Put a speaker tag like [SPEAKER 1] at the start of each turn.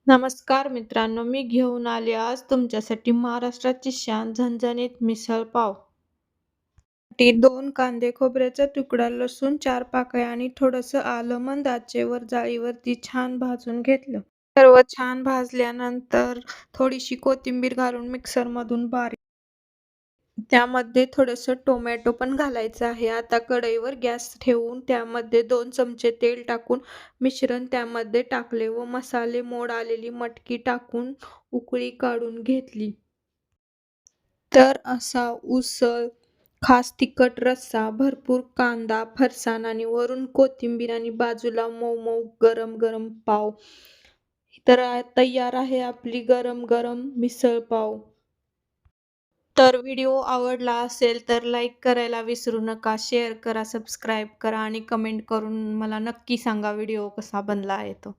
[SPEAKER 1] नमस्कार मित्रांनो, मी घेऊन आले आज तुमच्यासाठी महाराष्ट्राची शान झणझणीत मिसळ पाव. ती 2 कांदे, खोबऱ्याचा तुकडा, लसूण 4 पाकळ्या आणि थोडंसं आलं मंद आचेवर जाळीवरती छान भाजून घेतलं. सर्व छान भाजल्यानंतर थोडीशी कोथिंबीर घालून मिक्सरमधून बारीक त्यामध्ये थोडंसं टोमॅटो पण घालायचं आहे. आता कढईवर गॅस ठेवून त्यामध्ये 2 चमचे तेल टाकून मिश्रण त्यामध्ये टाकले व मसाले मोड आलेली मटकी टाकून उकळी काढून घेतली. तर असा उसळ, खास तिखट रस्सा, भरपूर कांदा, फरसाण आणि वरून कोथिंबीर आणि बाजूला मऊ-मऊ गरम-गरम पाव. तर तयार आहे आपली गरम-गरम मिसळ पाव. तर व्हिडिओ आवडला असेल तर लाईक करायला विसरू नका, शेअर करा, सबस्क्राईब करा आणि कमेंट करून मला नक्की सांगा व्हिडिओ कसा बनला आहे तो.